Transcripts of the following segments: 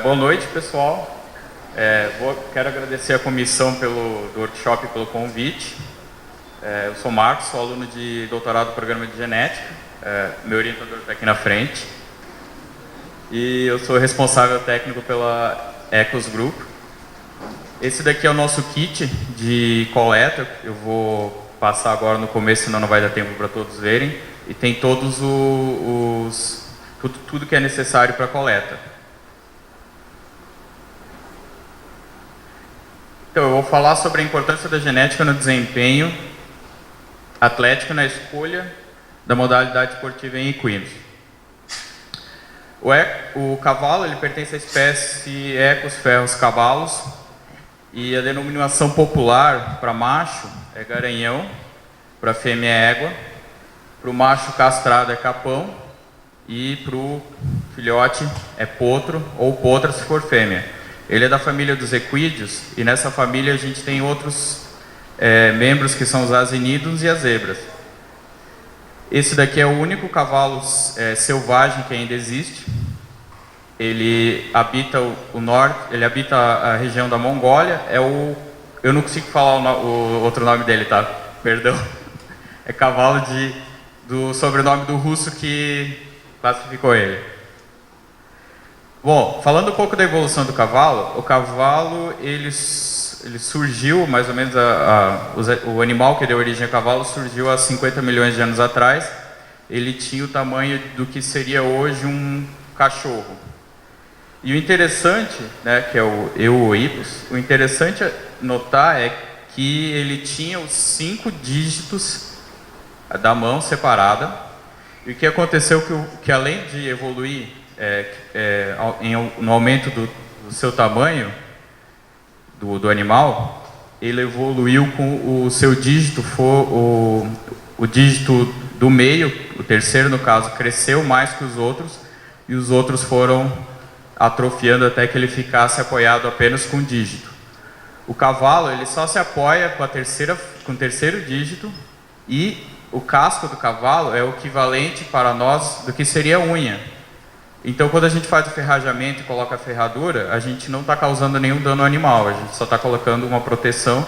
Boa noite, pessoal. Quero agradecer a comissão do workshop pelo convite. Eu sou Marcos, sou aluno de doutorado no programa de genética. Meu orientador está aqui na frente. E eu sou responsável técnico pela Ecos Group. Esse daqui é o nosso kit de coleta. Eu vou passar agora no começo, senão não vai dar tempo para todos verem. E tem todos tudo que é necessário para a coleta. Então, eu vou falar sobre a importância da genética no desempenho atlético na escolha da modalidade esportiva em equinos. O cavalo ele pertence à espécie Equus ferrus cavalos e a denominação popular para macho é garanhão, para fêmea é égua, para o macho castrado é capão e para o filhote é potro ou potra se for fêmea. Ele é da família dos equídeos e nessa família a gente tem outros membros que são os asinídeos e as zebras. Esse daqui é o único cavalo selvagem que ainda existe. Ele habita o norte, ele habita a região da Mongólia. Eu não consigo falar o outro nome dele, tá? Perdão. É cavalo do sobrenome do russo que classificou ele. Bom, falando um pouco da evolução do cavalo, o cavalo ele surgiu, mais ou menos, o animal que deu origem ao cavalo surgiu há 50 milhões de anos atrás. Ele tinha o tamanho do que seria hoje um cachorro. E o interessante, né, que é o Eohippus, o interessante notar é que ele tinha os 5 dígitos da mão separada. E o que aconteceu que além de evoluir no aumento do seu tamanho do animal, ele evoluiu com o seu dígito, o dígito do meio, o terceiro no caso, cresceu mais que os outros e os outros foram atrofiando até que ele ficasse apoiado apenas com um dígito. O cavalo ele só se apoia com o terceiro dígito e o casco do cavalo é o equivalente para nós do que seria a unha. Então, quando a gente faz o ferrajamento e coloca a ferradura, a gente não está causando nenhum dano ao animal, a gente só está colocando uma proteção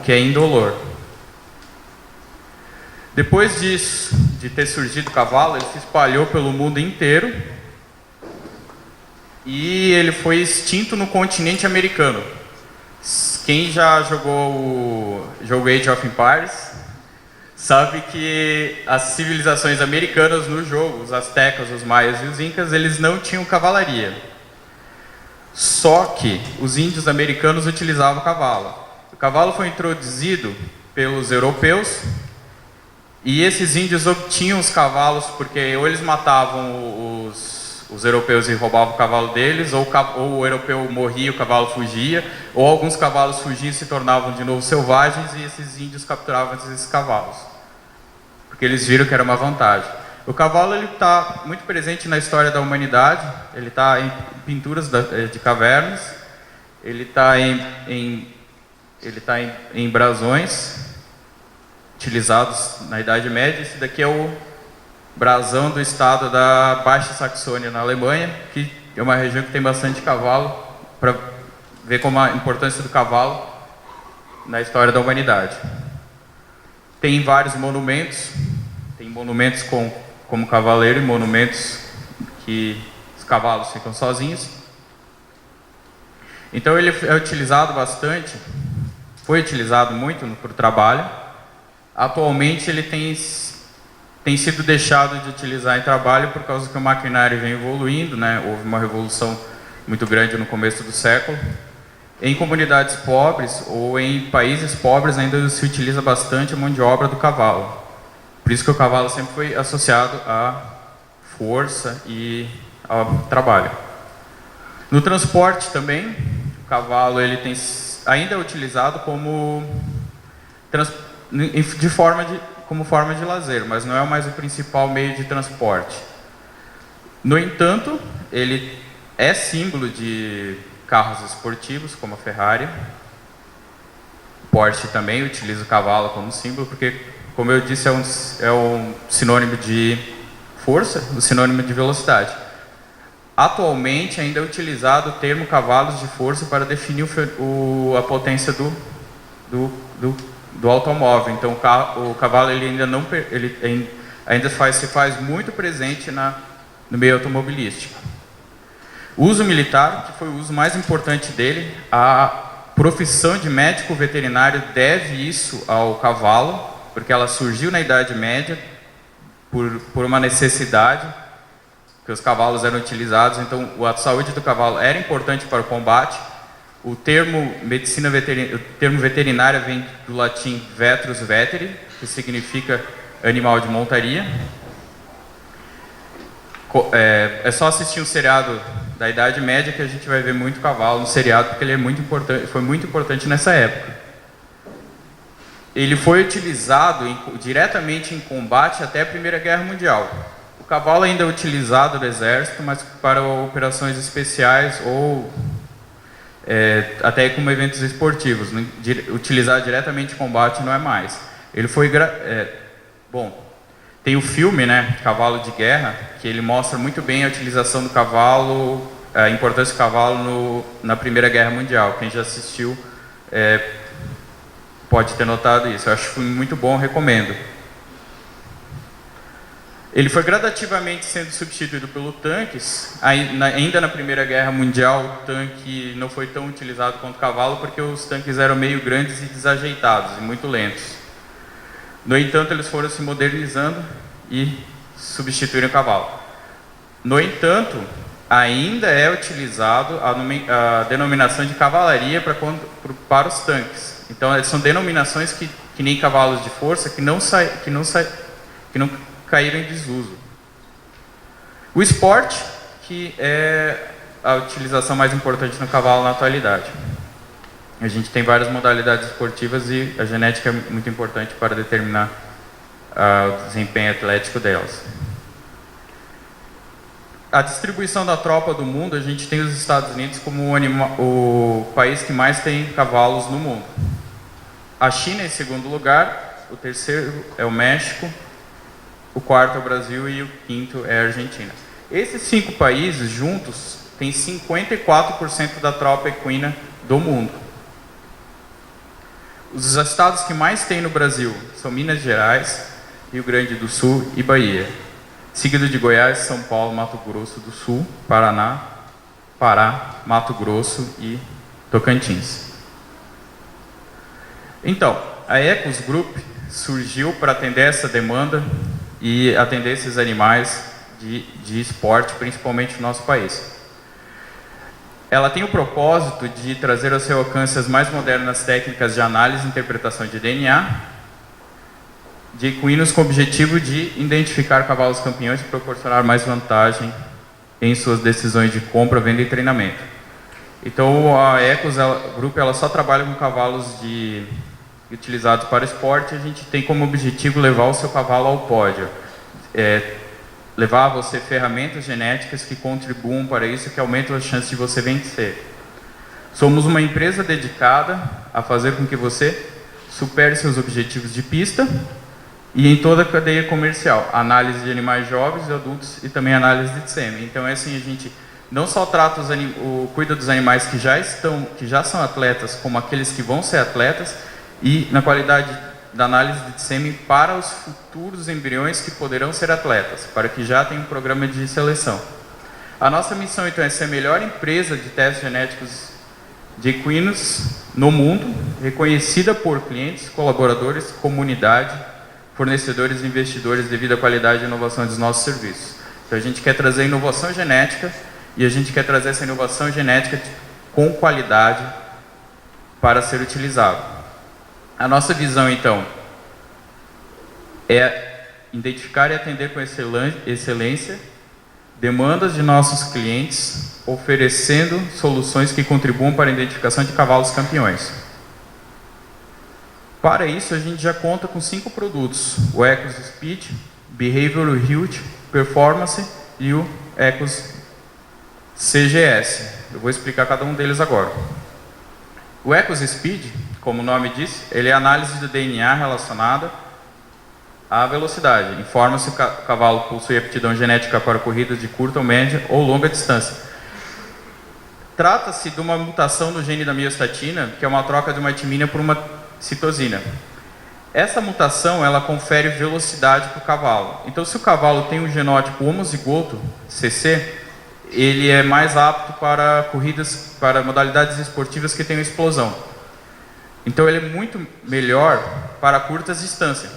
que é indolor. Depois disso, de ter surgido o cavalo, ele se espalhou pelo mundo inteiro e ele foi extinto no continente americano. Quem já jogou o jogo Age of Empires sabe que as civilizações americanas no jogo, os astecas, os maias e os incas, eles não tinham cavalaria. Só que os índios americanos utilizavam o cavalo. O cavalo foi introduzido pelos europeus e esses índios obtinham os cavalos porque ou eles matavam os europeus e roubavam o cavalo deles, ou o europeu morria e o cavalo fugia, ou alguns cavalos fugiam e se tornavam de novo selvagens e esses índios capturavam esses cavalos, porque eles viram que era uma vantagem. O cavalo está muito presente na história da humanidade, ele está em pinturas de cavernas, ele está em brasões utilizados na Idade Média. Esse daqui é o brasão do estado da Baixa Saxônia, na Alemanha, que é uma região que tem bastante cavalo, para ver como a importância do cavalo na história da humanidade. Tem vários monumentos, tem monumentos como cavaleiro e monumentos que os cavalos ficam sozinhos. Então ele é utilizado bastante, foi utilizado muito para o trabalho. Atualmente ele tem sido deixado de utilizar em trabalho por causa que o maquinário vem evoluindo, né? Houve uma revolução muito grande no começo do século. Em comunidades pobres ou em países pobres ainda se utiliza bastante a mão de obra do cavalo. Por isso que o cavalo sempre foi associado à força e ao trabalho. No transporte também, o cavalo ele ainda é utilizado como forma de lazer, mas não é mais o principal meio de transporte. No entanto, ele é símbolo de carros esportivos, como a Ferrari. O Porsche também utiliza o cavalo como símbolo, porque, como eu disse, é um sinônimo de força, um sinônimo de velocidade. atualmente ainda é utilizado o termo cavalos de força para definir a potência do automóvel. Então o cavalo ele ainda não se faz muito presente no meio automobilístico. O uso militar, que foi o uso mais importante dele, a profissão de médico veterinário deve isso ao cavalo, porque ela surgiu na Idade Média por uma necessidade, que os cavalos eram utilizados, então a saúde do cavalo era importante para o combate. O termo veterinária vem do latim vetrus veteri, que significa animal de montaria. É só assistir um seriado da Idade Média que a gente vai ver muito cavalo no seriado, porque ele é muito importante, foi muito importante nessa época. Ele foi utilizado diretamente em combate até a Primeira Guerra Mundial. O cavalo ainda é utilizado no exército, mas para operações especiais ou até como eventos esportivos. Utilizar diretamente em combate não é mais. Ele foi tem o filme, né, Cavalo de Guerra, que ele mostra muito bem a utilização do cavalo, a importância do cavalo na Primeira Guerra Mundial. Quem já assistiu pode ter notado isso. Eu acho que foi muito bom, recomendo. Ele foi gradativamente sendo substituído pelo tanques. Ainda na Primeira Guerra Mundial, o tanque não foi tão utilizado quanto o cavalo, porque os tanques eram meio grandes e desajeitados e muito lentos. No entanto, eles foram se modernizando e substituíram o cavalo. No entanto, ainda é utilizado a denominação de cavalaria para os tanques. Então, são denominações que nem cavalos de força, que não caíram em desuso. O esporte, que é a utilização mais importante no cavalo na atualidade. A gente tem várias modalidades esportivas e a genética é muito importante para determinar o desempenho atlético delas. A distribuição da tropa do mundo, a gente tem os Estados Unidos como o país que mais tem cavalos no mundo. A China em segundo lugar, o terceiro é o México, o quarto é o Brasil e o quinto é a Argentina. Esses 5 países juntos têm 54% da tropa equina do mundo. Os estados que mais tem no Brasil são Minas Gerais, Rio Grande do Sul e Bahia. Seguido de Goiás, São Paulo, Mato Grosso do Sul, Paraná, Pará, Mato Grosso e Tocantins. Então, a Ecos Group surgiu para atender essa demanda e atender esses animais de esporte, principalmente no nosso país. Ela tem o propósito de trazer ao seu alcance as mais modernas técnicas de análise e interpretação de DNA de equinos com o objetivo de identificar cavalos campeões e proporcionar mais vantagem em suas decisões de compra, venda e treinamento. Então a Ecos Group ela só trabalha com cavalos utilizados para esporte. A gente tem como objetivo levar o seu cavalo ao pódio, levar a você ferramentas genéticas que contribuam para isso, que aumentam as chances de você vencer. Somos uma empresa dedicada a fazer com que você supere seus objetivos de pista e em toda a cadeia comercial, análise de animais jovens e adultos e também análise de sêmen. Então é assim, a gente não só trata cuida dos animais que já são atletas, como aqueles que vão ser atletas, e na qualidade da análise de sêmen para os futuros embriões que poderão ser atletas, para que já tenham um programa de seleção. A nossa missão então é ser a melhor empresa de testes genéticos de equinos no mundo, reconhecida por clientes, colaboradores, comunidade, fornecedores e investidores devido à qualidade e inovação dos nossos serviços. Então a gente quer trazer inovação genética e a gente quer trazer essa inovação genética com qualidade para ser utilizado. A nossa visão então é identificar e atender com excelência demandas de nossos clientes, oferecendo soluções que contribuam para a identificação de cavalos campeões. Para isso, a gente já conta com 5 produtos: o Ecos Speed, Behavioral Health, Performance e o Ecos CGS. Eu vou explicar cada um deles agora. O Ecos Speed, como o nome diz, ele é análise do DNA relacionada a velocidade. Informa se o cavalo possui aptidão genética para corridas de curta ou média ou longa distância. Trata-se de uma mutação no gene da miostatina, que é uma troca de uma timina por uma citosina. Essa mutação, ela confere velocidade para o cavalo. Então, se o cavalo tem um genótipo homozigoto, CC, ele é mais apto para corridas, para modalidades esportivas que tenham explosão. Então, ele é muito melhor para curtas distâncias.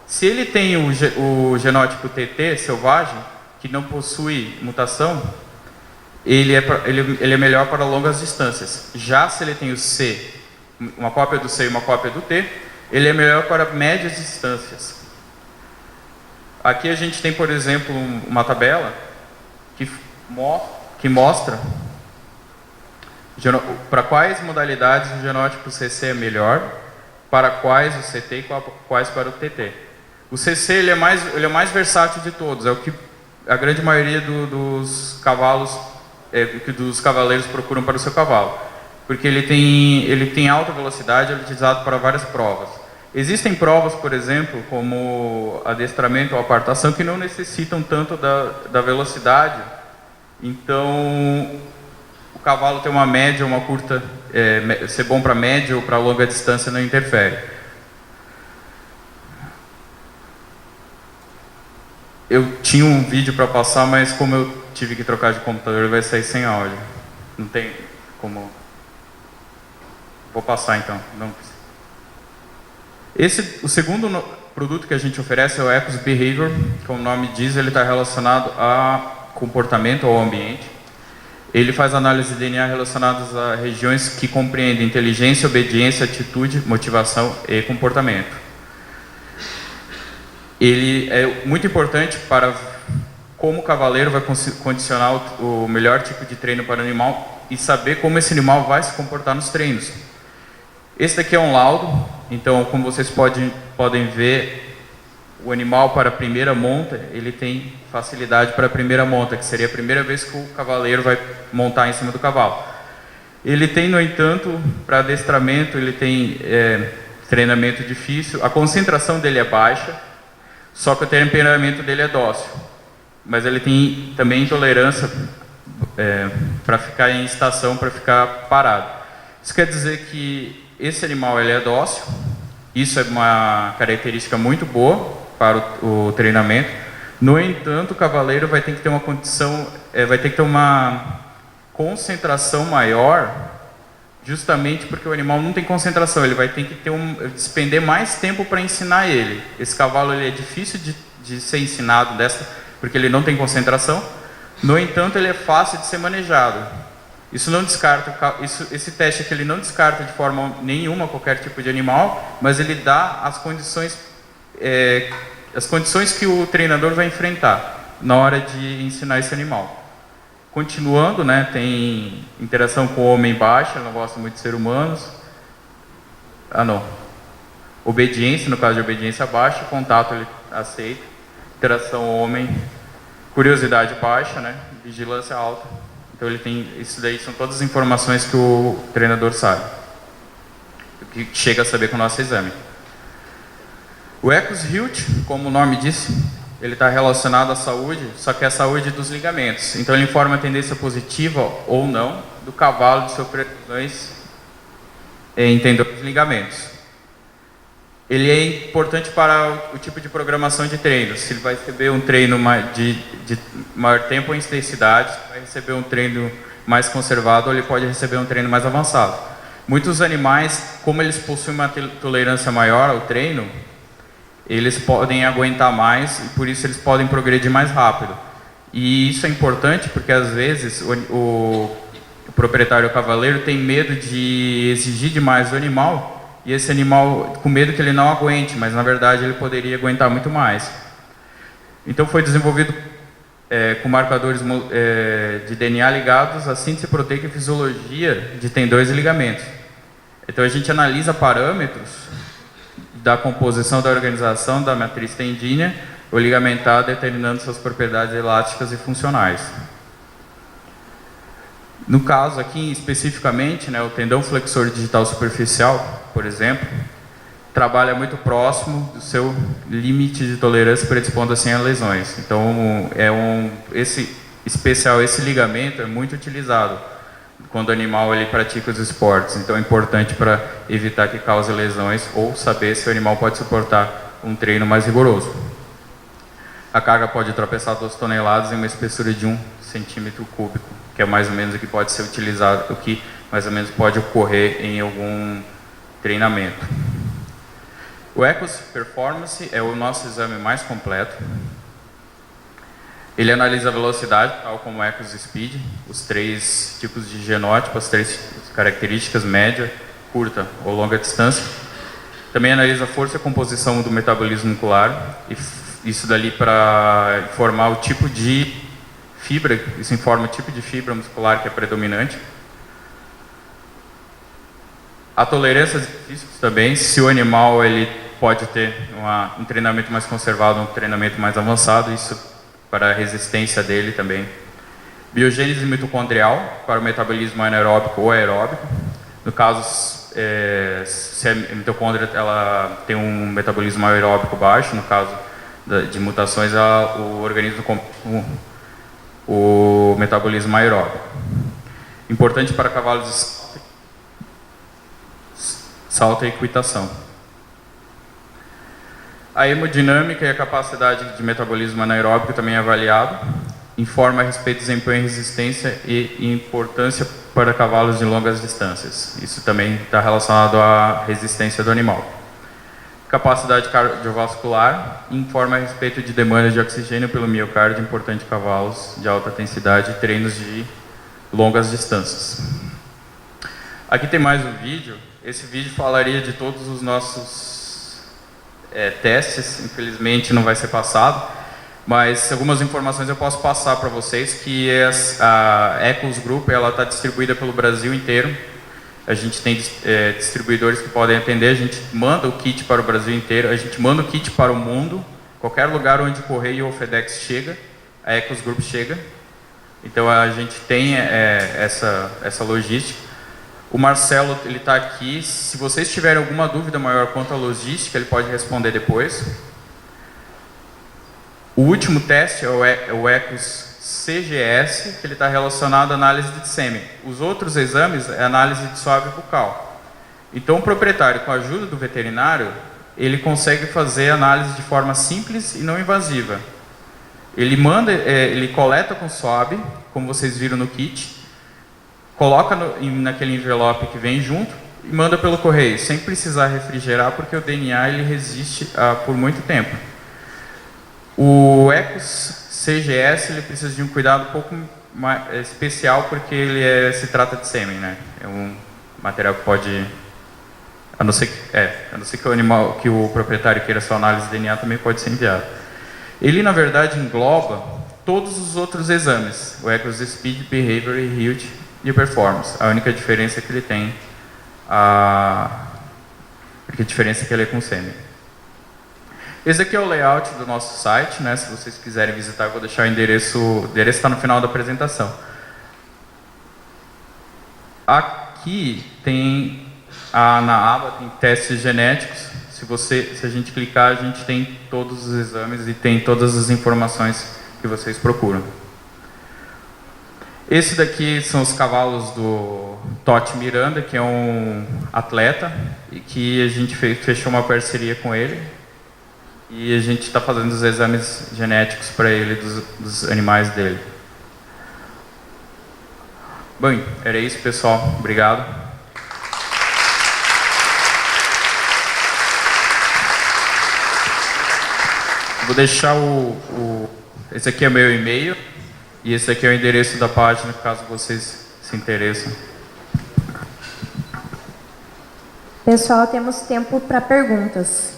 Se ele tem o genótipo TT, selvagem, que não possui mutação, ele é melhor para longas distâncias. Já se ele tem o C, uma cópia do C e uma cópia do T, ele é melhor para médias distâncias. Aqui a gente tem, por exemplo, uma tabela que mostra para quais modalidades o genótipo CC é melhor, para quais o CT e quais para o TT. O CC ele é mais versátil de todos, é o que a grande maioria dos cavalos, que dos cavaleiros procuram para o seu cavalo, porque ele tem alta velocidade, ele é utilizado para várias provas. Existem provas, por exemplo, como adestramento ou apartação, que não necessitam tanto da velocidade. Então, o cavalo ter uma média ou uma curta, ser bom para média ou para longa distância não interfere. Eu tinha um vídeo para passar, mas como eu tive que trocar de computador, ele vai sair sem áudio. Não tem como... Vou passar então. Não. O segundo produto que a gente oferece é o Ecos Behavior. Como o nome diz, ele está relacionado a comportamento ou ambiente. Ele faz análise de DNA relacionadas a regiões que compreendem inteligência, obediência, atitude, motivação e comportamento. Ele é muito importante para como o cavaleiro vai condicionar o melhor tipo de treino para o animal e saber como esse animal vai se comportar nos treinos. Esse daqui é um laudo, então como vocês podem ver, o animal para a primeira monta, ele tem facilidade para a primeira monta, que seria a primeira vez que o cavaleiro vai montar em cima do cavalo. Ele tem, no entanto, para adestramento, ele tem treinamento difícil, a concentração dele é baixa, só que o temperamento dele é dócil. Mas ele tem também intolerância para ficar em estação, para ficar parado. Isso quer dizer que esse animal ele é dócil, isso é uma característica muito boa para o treinamento. No entanto, o cavaleiro vai ter que ter uma condição, vai ter que ter uma concentração maior, justamente porque o animal não tem concentração, ele vai ter que despender mais tempo para ensinar ele. Esse cavalo ele é difícil de ser ensinado porque ele não tem concentração, no entanto ele é fácil de ser manejado. Isso não descarta, esse teste aqui ele não descarta de forma nenhuma qualquer tipo de animal, mas ele dá as condições que o treinador vai enfrentar na hora de ensinar esse animal. Continuando, né, tem interação com o homem baixa, ele não gosta muito de seres humanos. Obediência, no caso de obediência baixa, contato ele aceita. Interação homem, curiosidade baixa, né, vigilância alta. Então ele tem, isso daí são todas as informações que o treinador sabe, que chega a saber com o nosso exame. O Ecos Hilt, como o nome disse, ele está relacionado à saúde, só que é a saúde dos ligamentos. Então ele informa a tendência positiva ou não do cavalo de sofrer lesões em tendões e ligamentos. Ele é importante para o tipo de programação de treino. Se ele vai receber um treino de maior tempo ou intensidade, vai receber um treino mais conservado ou ele pode receber um treino mais avançado. Muitos animais, como eles possuem uma tolerância maior ao treino, eles podem aguentar mais e por isso eles podem progredir mais rápido. E isso é importante porque às vezes o proprietário cavaleiro tem medo de exigir demais do animal e esse animal com medo que ele não aguente, mas na verdade ele poderia aguentar muito mais. Então foi desenvolvido com marcadores de DNA ligados à síntese proteica e fisiologia de tendões e ligamentos. Então a gente analisa parâmetros da composição da organização da matriz tendínea ou ligamentar, determinando suas propriedades elásticas e funcionais. No caso aqui, especificamente, né, o tendão flexor digital superficial, por exemplo, trabalha muito próximo do seu limite de tolerância predispondo assim a lesões. Então, esse ligamento é muito utilizado quando o animal ele pratica os esportes. Então, é importante para evitar que cause lesões ou saber se o animal pode suportar um treino mais rigoroso. A carga pode ultrapassar 2 toneladas em uma espessura de 1 centímetro cúbico, que é mais ou menos o que pode ser utilizado, o que mais ou menos pode ocorrer em algum treinamento. O Ecos Performance é o nosso exame mais completo. Ele analisa a velocidade, tal como o Ecos Speed, os 3 tipos de genótipo, as 3 características, média, curta ou longa distância. Também analisa a força e a composição do metabolismo muscular, e isso dali para informar o tipo de fibra, isso informa o tipo de fibra muscular que é predominante. A tolerância aos exercícios também, se o animal ele pode ter um treinamento mais conservado, um treinamento mais avançado, isso para a resistência dele também. Biogênese mitocondrial, para o metabolismo anaeróbico ou aeróbico. No caso, se a mitocôndria ela tem um metabolismo aeróbico baixo, no caso de mutações, o organismo o metabolismo aeróbico. Importante para cavalos de salto e equitação. A hemodinâmica e a capacidade de metabolismo anaeróbico também é avaliado. Informa a respeito do desempenho, resistência e importância para cavalos de longas distâncias. Isso também está relacionado à resistência do animal. Capacidade cardiovascular informa a respeito de demanda de oxigênio pelo miocárdio, importante em cavalos de alta intensidade e treinos de longas distâncias. Aqui tem mais um vídeo. Esse vídeo falaria de todos os nossos testes, infelizmente não vai ser passado, mas algumas informações eu posso passar para vocês, que a Ecos Group está distribuída pelo Brasil inteiro. A gente tem distribuidores que podem atender, a gente manda o kit para o Brasil inteiro, a gente manda o kit para o mundo, qualquer lugar onde o Correio ou o FedEx chega, a Ecos Group chega. Então a gente tem essa logística. O Marcelo está aqui, se vocês tiverem alguma dúvida maior quanto à logística, ele pode responder depois. O último teste é o Ecos CGS, que ele está relacionado à análise de sêmen. Os outros exames é análise de suave bucal. Então o proprietário, com a ajuda do veterinário, ele consegue fazer análise de forma simples e não invasiva. Ele coleta com swab, como vocês viram no kit, coloca naquele envelope que vem junto e manda pelo correio, sem precisar refrigerar, porque o DNA ele resiste por muito tempo. O Ecos CGS ele precisa de um cuidado um pouco mais especial, porque ele se trata de sêmen, né? É um material que pode, a não ser que o animal, que o proprietário queira sua análise de DNA, também pode ser enviado. Ele na verdade engloba todos os outros exames, o Ecos Speed, Behavior, Health e Performance. A única diferença é que ele tem a diferença é que ele é com sêmen. Esse aqui é o layout do nosso site, né? Se vocês quiserem visitar, eu vou deixar o endereço. O endereço está no final da apresentação. Aqui tem na aba tem testes genéticos. Se a gente clicar, a gente tem todos os exames e tem todas as informações que vocês procuram. Esse daqui são os cavalos do Totti Miranda, que é um atleta e que a gente fechou uma parceria com ele. E a gente está fazendo os exames genéticos para ele dos animais dele. Bem, era isso, pessoal. Obrigado. Vou deixar esse aqui é meu e-mail e esse aqui é o endereço da página, caso vocês se interessem. Pessoal, temos tempo para perguntas.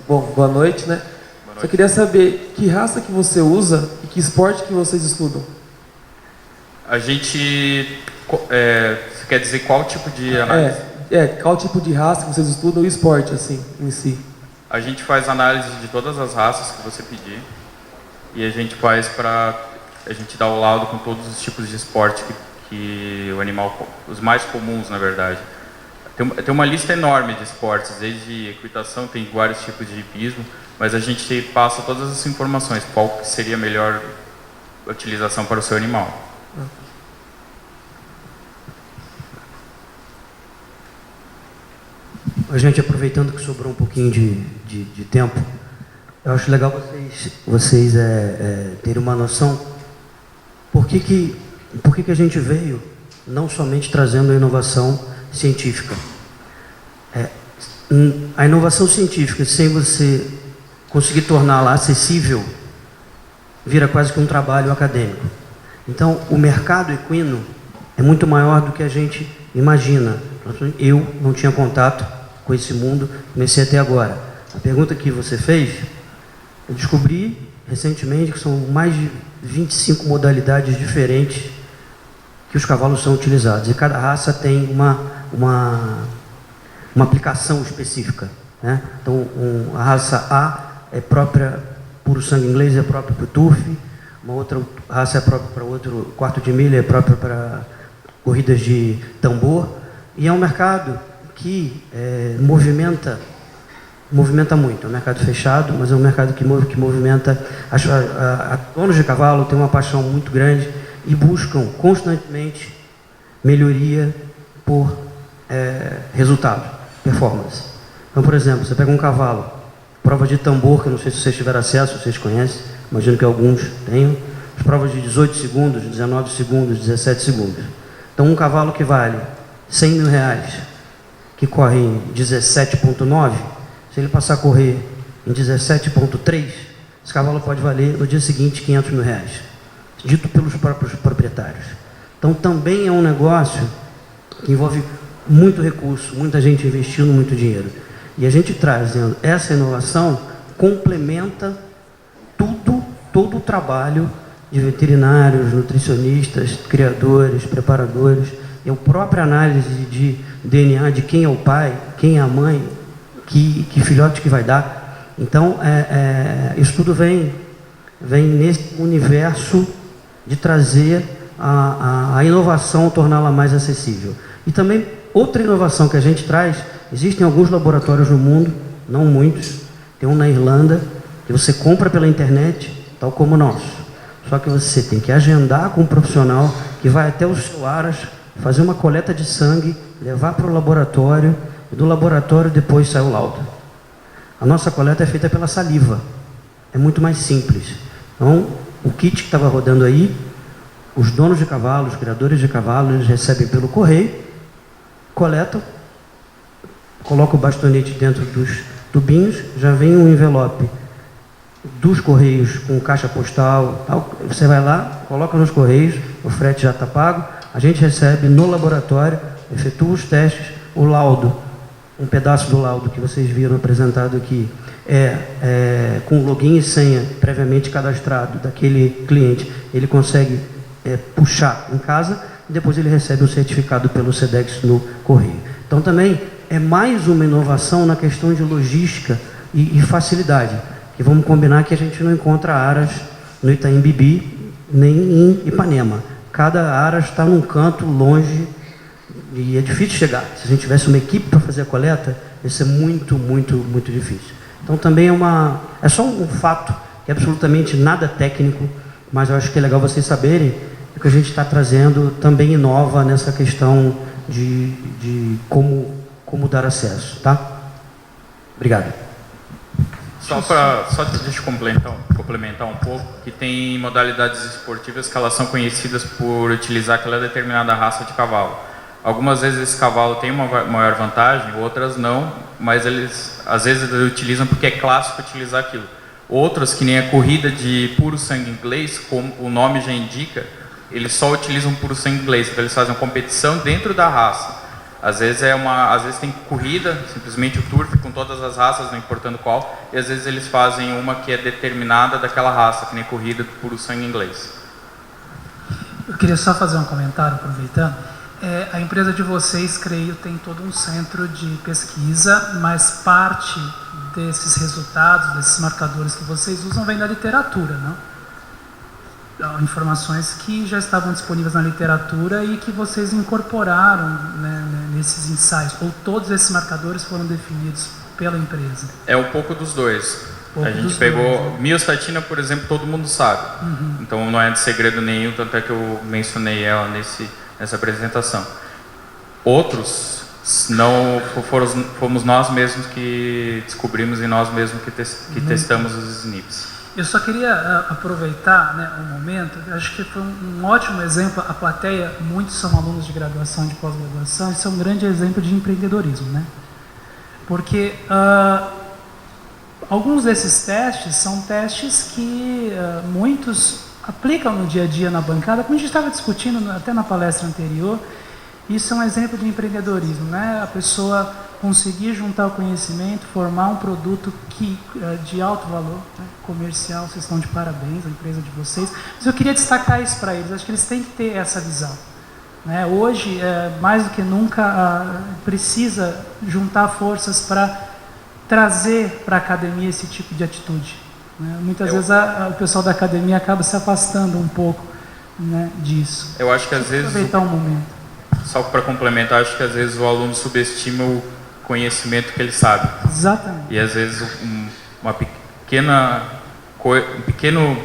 Bom, boa noite, né? Boa noite. Só queria saber que raça que você usa e que esporte que vocês estudam. A gente... você quer dizer qual tipo de análise? qual tipo de raça que vocês estudam o esporte, assim, em si? A gente faz análise de todas as raças que você pedir e a gente a gente dá o laudo com todos os tipos de esporte que o animal, os mais comuns, na verdade. Tem uma lista enorme de esportes, desde equitação, tem vários tipos de hipismo, mas a gente passa todas as informações, qual que seria a melhor utilização para o seu animal. A gente, aproveitando que sobrou um pouquinho de tempo, eu acho legal vocês terem uma noção por que a gente veio não somente trazendo a inovação científica. A inovação científica, sem você conseguir torná-la acessível, vira quase que um trabalho acadêmico. Então, o mercado equino é muito maior do que a gente imagina. Eu não tinha contato com esse mundo, comecei até agora. A pergunta que você fez, eu descobri recentemente que são mais de 25 modalidades diferentes que os cavalos são utilizados. E cada raça tem uma aplicação específica, né? Então, a raça A é própria, puro sangue inglês, é própria para o turf, uma outra raça é própria para outro, quarto de milha é própria para corridas de tambor, e é um mercado que movimenta muito. É um mercado fechado, mas é um mercado que movimenta. Donos de cavalo têm uma paixão muito grande e buscam constantemente melhoria por resultado, performance. Então, por exemplo, você pega um cavalo, prova de tambor, que eu não sei se vocês tiveram acesso, vocês conhecem, imagino que alguns tenham, as provas de 18 segundos, 19 segundos, 17 segundos. Então, um cavalo que vale R$100 mil, que corre em 17,9, se ele passar a correr em 17,3, esse cavalo pode valer no dia seguinte R$500 mil, dito pelos próprios proprietários. Então, também é um negócio que envolve muito recurso, muita gente investindo muito dinheiro. E a gente trazendo essa inovação complementa todo o trabalho de veterinários, nutricionistas, criadores, preparadores, e a própria análise de DNA de quem é o pai, quem é a mãe, que filhote que vai dar. Então, isso tudo vem nesse universo de trazer a inovação, torná-la mais acessível. E também, outra inovação que a gente traz, existem alguns laboratórios no mundo, não muitos, tem um na Irlanda, que você compra pela internet, tal como o nosso. Só que você tem que agendar com um profissional que vai até o seu aras, fazer uma coleta de sangue, levar para o laboratório, e do laboratório depois sai o laudo. A nossa coleta é feita pela saliva, é muito mais simples. Então, o kit que estava rodando aí, os donos de cavalos, os criadores de cavalos, eles recebem pelo correio, coletam, colocam o bastonete dentro dos tubinhos, já vem um envelope dos correios com caixa postal, tal. Você vai lá, coloca nos correios, o frete já está pago, a gente recebe no laboratório, efetua os testes, o laudo, um pedaço do laudo que vocês viram apresentado aqui, com login e senha previamente cadastrado daquele cliente, ele consegue puxar em casa e depois ele recebe o certificado pelo SEDEX no correio. Então também é mais uma inovação na questão de logística e facilidade, que vamos combinar que a gente não encontra aras no Itaim Bibi nem em Ipanema. Cada aras está num canto longe e é difícil chegar. Se a gente tivesse uma equipe para fazer a coleta, ia ser muito, muito, muito difícil. Então também é só um fato, que é absolutamente nada técnico, mas eu acho que é legal vocês saberem que a gente está trazendo também inova nessa questão de como dar acesso, tá? Obrigado. Deixa eu complementar um pouco, que tem modalidades esportivas que elas são conhecidas por utilizar aquela determinada raça de cavalo. Algumas vezes esse cavalo tem uma maior vantagem, outras não, mas eles às vezes utilizam porque é clássico utilizar aquilo. Outras, que nem a corrida de puro sangue inglês, como o nome já indica, eles só utilizam puro sangue inglês, então eles fazem uma competição dentro da raça. Às vezes tem corrida, simplesmente o turf com todas as raças, não importando qual, e às vezes eles fazem uma que é determinada daquela raça, que nem corrida do puro sangue inglês. Eu queria só fazer um comentário, aproveitando. A empresa de vocês, creio, tem todo um centro de pesquisa, mas parte desses resultados, desses marcadores que vocês usam, vem da literatura, não? Informações que já estavam disponíveis na literatura e que vocês incorporaram, né, nesses ensaios, ou todos esses marcadores foram definidos pela empresa? É um pouco dos dois. A gente pegou miostatina, por exemplo, todo mundo sabe. Então não é de segredo nenhum, tanto é que eu mencionei ela nessa apresentação. Outros não fomos nós mesmos que descobrimos e nós mesmos que testamos os SNPs. Eu só queria aproveitar, né, um momento, acho que foi um ótimo exemplo, a plateia, muitos são alunos de graduação, de pós-graduação, isso é um grande exemplo de empreendedorismo, né? Porque alguns desses testes são testes que muitos aplicam no dia a dia na bancada, como a gente estava discutindo até na palestra anterior. Isso é um exemplo de empreendedorismo, né? A pessoa conseguir juntar o conhecimento, formar um produto de alto valor, né? Comercial. Vocês estão de parabéns, a empresa de vocês. Mas eu queria destacar isso para eles, acho que eles têm que ter essa visão, né? Hoje, mais do que nunca, precisa juntar forças para trazer para a academia esse tipo de atitude, né? Muitas vezes o pessoal da academia acaba se afastando um pouco, né, disso. Eu acho que às vezes, aproveitar um momento. Só para complementar, acho que às vezes o aluno subestima o conhecimento que ele sabe. Exatamente. E às vezes um pequeno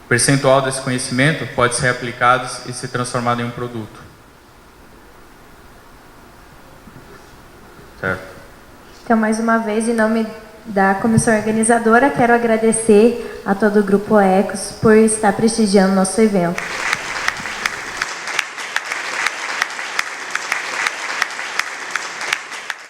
percentual desse conhecimento pode ser aplicado e ser transformado em um produto. Certo. Então, mais uma vez, em nome da comissão organizadora, quero agradecer a todo o Grupo Ecos por estar prestigiando nosso evento.